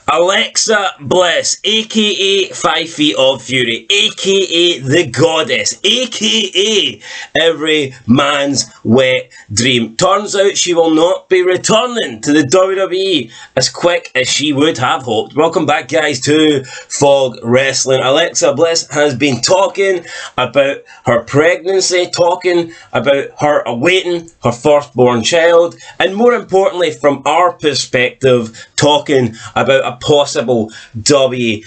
Alexa Bliss, aka 5 Feet of Fury, aka the Goddess, aka every man's wet dream. Turns out she will not be returning to the WWE as quick as she would have hoped. Welcome back, guys, to Fog Wrestling. Alexa Bliss has been talking about her pregnancy, talking about her awaiting her firstborn child, and more importantly, from our perspective, talking about a possible WWE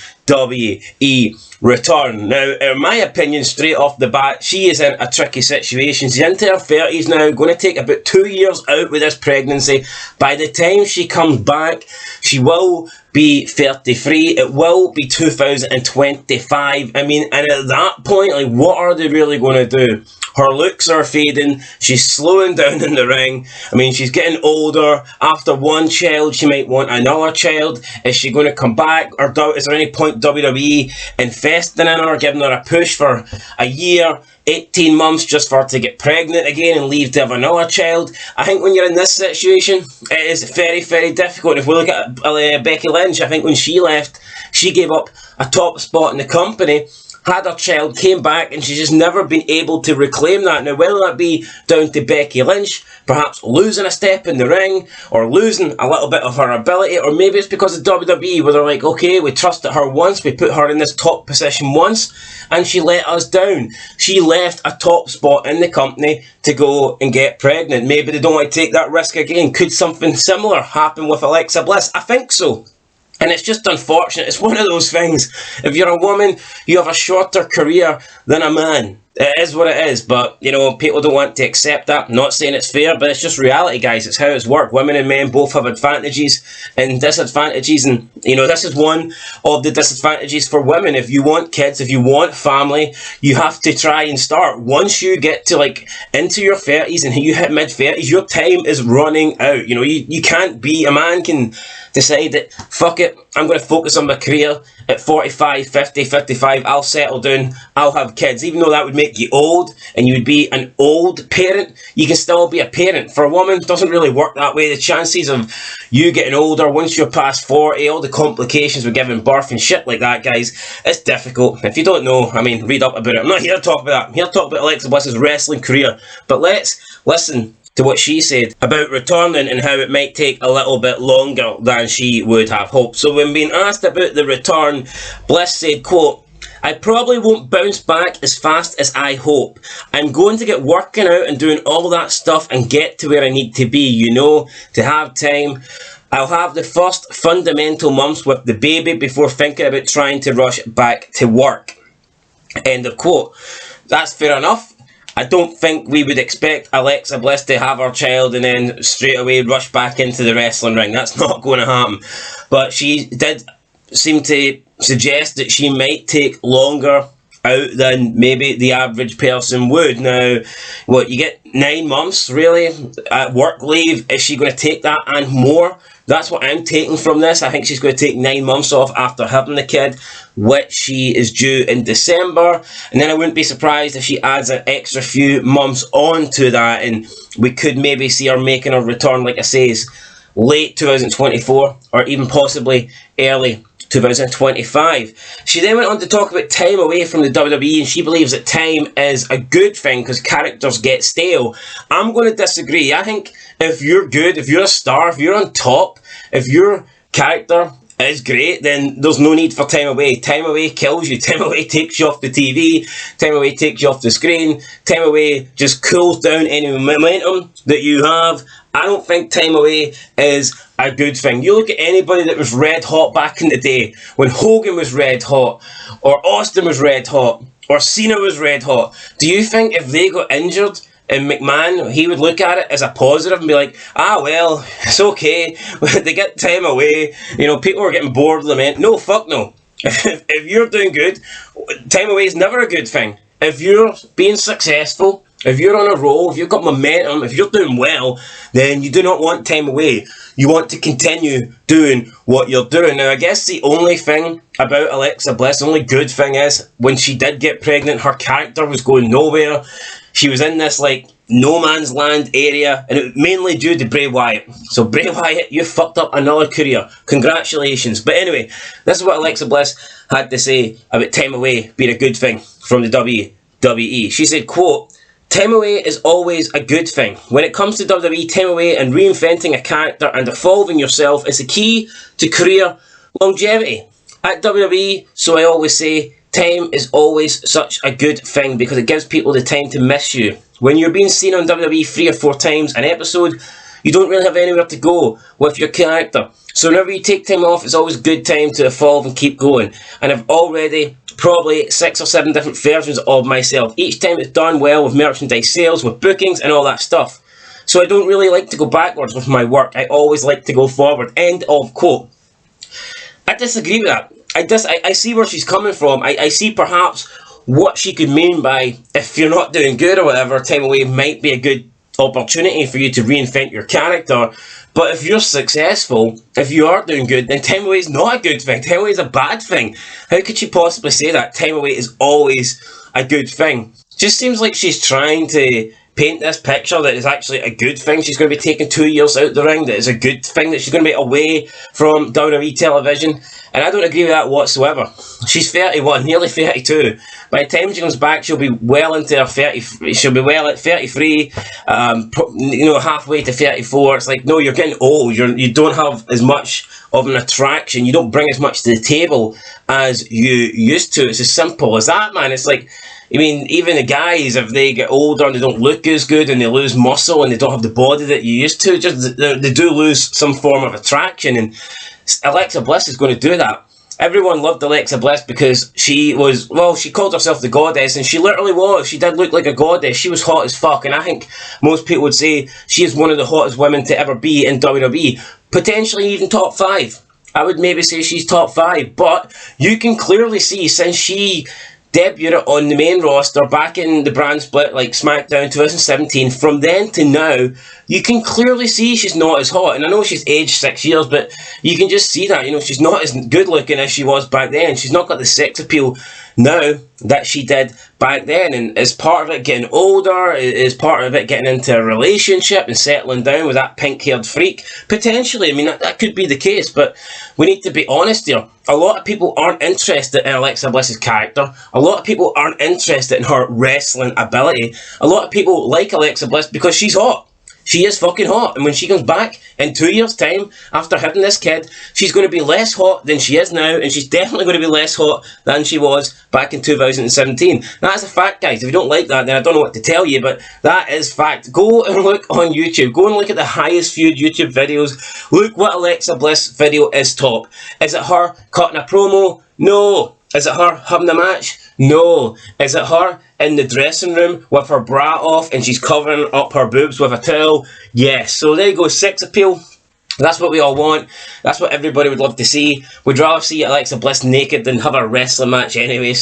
return. Now, in my opinion, straight off the bat, she is in a tricky situation. She's into her 30s now, going to take about 2 years out with this pregnancy. By the time she comes back, she will be 33. It will be 2025. I mean, and at that point, like, what are they really going to do? Her looks are fading. She's slowing down in the ring. I mean, she's getting older. After one child, she might want another child. Is she going to come back? Or is there any point WWE investing in her, giving her a push for a year, 18 months just for her to get pregnant again and leave to have another child? I think when you're in this situation, it is very, very difficult. If we look at Becky Lynch, I think when she left, she gave up a top spot in the company, had her child, came back, and she's just never been able to reclaim that. Now, whether that be down to Becky Lynch, perhaps losing a step in the ring, or losing a little bit of her ability, or maybe it's because of WWE, where they're like, okay, we trusted her once, we put her in this top position once, and she let us down. She left a top spot in the company to go and get pregnant. Maybe they don't want to take that risk again. Could something similar happen with Alexa Bliss? I think so. And it's just unfortunate. It's one of those things. If you're a woman, you have a shorter career than a man. It is what it is, but, you know, people don't want to accept that. I'm not saying it's fair, but it's just reality, guys. It's how it's worked. Women and men both have advantages and disadvantages, and, you know, this is one of the disadvantages for women. If you want kids, if you want family, you have to try and start. Once you get to, like, into your 30s and you hit mid-30s, your time is running out. You know, you can't be, a man can decide that, fuck it, I'm going to focus on my career at 45, 50, 55, I'll settle down, I'll have kids. Even though that would make you old and you would be an old parent, you can still be a parent. For a woman, it doesn't really work that way. The chances of you getting older, once you're past 40, all the complications with giving birth and shit like that, guys, it's difficult. If you don't know, I mean, read up about it. I'm not here to talk about that. I'm here to talk about Alexa Bliss's wrestling career. But let's listen to what she said about returning and how it might take a little bit longer than she would have hoped. So when being asked about the return, Bliss said, quote, "I probably won't bounce back as fast as I hope. I'm going to get working out and doing all that stuff and get to where I need to be, you know, to have time. I'll have the first fundamental months with the baby before thinking about trying to rush back to work." End of quote. That's fair enough. I don't think we would expect Alexa Bliss to have her child and then straight away rush back into the wrestling ring. That's not going to happen. But she did seem to suggest that she might take longer out than maybe the average person would. Now, what, you get 9 months, really, at work leave. Is she going to take that and more? That's what I'm taking from this. I think she's going to take 9 months off after having the kid, which she is due in December. And then I wouldn't be surprised if she adds an extra few months on to that, and we could maybe see her making her return, like I say, late 2024 or even possibly early 2025. She then went on to talk about time away from the WWE, and she believes that time is a good thing because characters get stale. I'm going to disagree. I think if you're good, if you're a star, if you're on top, if your character is great, then there's no need for time away. Time away kills you. Time away takes you off the TV. Time away takes you off the screen. Time away just cools down any momentum that you have. I don't think time away is a good thing. You look at anybody that was red hot back in the day, when Hogan was red hot, or Austin was red hot, or Cena was red hot. Do you think if they got injured and McMahon, he would look at it as a positive and be like, ah, well, it's okay, they get time away, you know, people are getting bored of them. No, fuck no. If you're doing good, time away is never a good thing. If you're being successful, if you're on a roll, if you've got momentum, if you're doing well, then you do not want time away. You want to continue doing what you're doing. Now, I guess the only thing about Alexa Bliss, the only good thing is, when she did get pregnant, her character was going nowhere. She was in this, like, no man's land area, and it mainly due to Bray Wyatt. So Bray Wyatt, you fucked up another career. Congratulations. But anyway, this is what Alexa Bliss had to say about time away being a good thing from the WWE. She said, quote, "Time away is always a good thing. When it comes to WWE, time away and reinventing a character and evolving yourself is the key to career longevity. At WWE, so I always say, time is always such a good thing because it gives people the time to miss you. When you're being seen on WWE 3 or 4 times an episode, you don't really have anywhere to go with your character. So whenever you take time off, it's always a good time to evolve and keep going. And I've already probably 6 or 7 different versions of myself. Each time it's done well with merchandise sales, with bookings and all that stuff. So I don't really like to go backwards with my work. I always like to go forward." End of quote. I disagree with that. I see where she's coming from. I see perhaps what she could mean by, if you're not doing good or whatever, time away might be a good opportunity for you to reinvent your character. But if you're successful, if you are doing good, then time away is not a good thing. Time away is a bad thing. How could she possibly say that? Time away is always a good thing. Just seems like she's trying to paint this picture that is actually a good thing. She's going to be taking 2 years out the ring. That is a good thing. That she's going to be away from WWE television. And I don't agree with that whatsoever. She's 31, nearly 32. By the time she comes back, she'll be well into her 30. She'll be well at 33. Halfway to 34. It's like, no, you're getting old. You don't have as much of an attraction. You don't bring as much to the table as you used to. It's as simple as that, man. It's like, I mean, even the guys, if they get older and they don't look as good and they lose muscle and they don't have the body that you used to, just they do lose some form of attraction. And Alexa Bliss is going to do that. Everyone loved Alexa Bliss because she called herself the goddess, and she literally was. She did look like a goddess. She was hot as fuck, and I think most people would say she is one of the hottest women to ever be in WWE. Potentially even top 5. I would maybe say she's top 5, but you can clearly see since she debuted on the main roster back in the brand split like SmackDown 2017, from then to now, you can clearly see she's not as hot. And I know she's aged 6 years, but you can just see that, she's not as good looking as she was back then. She's not got the sex appeal now that she did back then. And as part of it getting older, is part of it getting into a relationship and settling down with that pink-haired freak? Potentially. I mean, that could be the case, but we need to be honest here. A lot of people aren't interested in Alexa Bliss's character. A lot of people aren't interested in her wrestling ability. A lot of people like Alexa Bliss because she's hot. She is fucking hot. And when she comes back in 2 years' time, after having this kid, she's going to be less hot than she is now, and she's definitely going to be less hot than she was back in 2017. That is a fact, guys. If you don't like that, then I don't know what to tell you, but that is fact. Go and look on YouTube. Go and look at the highest viewed YouTube videos. Look what Alexa Bliss video is top. Is it her cutting a promo? No. Is it her having a match? No. Is it her in the dressing room with her bra off and she's covering up her boobs with a towel? Yes. So there you go, sex appeal. That's what we all want. That's what everybody would love to see. We'd rather see Alexa Bliss naked than have a wrestling match anyway.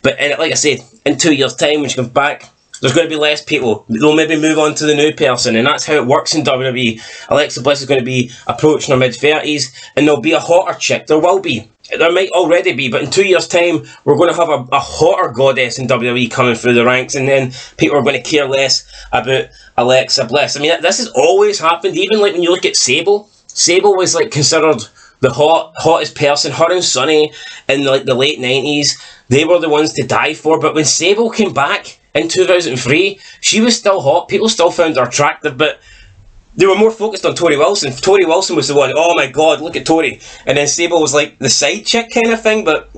But like I said, in 2 years' time when she comes back, there's going to be less people. They'll maybe move on to the new person, and that's how it works in WWE. Alexa Bliss is going to be approaching her mid-30s, and there'll be a hotter chick. There will be. There might already be, but in 2 years' time, we're going to have a hotter goddess in WWE coming through the ranks, and then people are going to care less about Alexa Bliss. I mean, this has always happened. Even like when you look at Sable. Sable was like considered the hottest person. Her and Sunny in like the late 90s, they were the ones to die for. But when Sable came back in 2003, she was still hot. People still found her attractive, but they were more focused on Tori Wilson. Tori Wilson was the one, oh my god, look at Tori. And then Sable was like the side chick kind of thing, but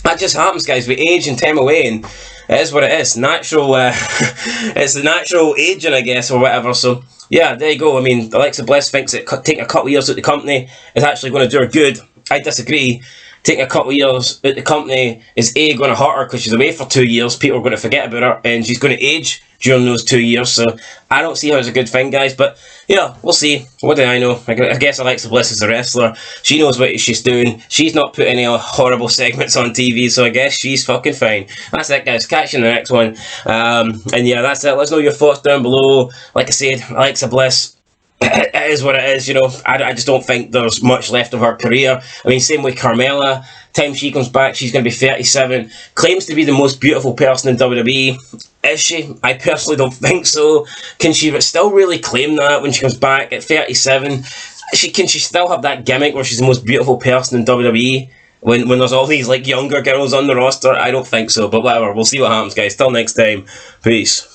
that just happens, guys. We age and time away, and it is what it is. Natural, it's the natural aging, I guess, or whatever. So, yeah, there you go. I mean, Alexa Bliss thinks that taking a couple of years at the company is actually going to do her good. I disagree. Taking a couple of years at the company is going to hurt her because she's away for 2 years. People are going to forget about her, and she's going to age during those 2 years. So I don't see how it's a good thing, guys. But yeah, we'll see. What do I know? I guess Alexa Bliss is a wrestler. She knows what she's doing. She's not put any horrible segments on TV, so I guess she's fucking fine. That's it, guys. Catch you in the next one. And yeah, that's it. Let us know your thoughts down below. Like I said, Alexa Bliss, it is what it is, you know. I just don't think there's much left of her career. I mean, same with Carmella. Time she comes back, she's going to be 37. Claims to be the most beautiful person in WWE. Is she? I personally don't think so. Can she still really claim that when she comes back at 37? Can she still have that gimmick where she's the most beautiful person in WWE? When there's all these like younger girls on the roster? I don't think so, but whatever. We'll see what happens, guys. Till next time. Peace.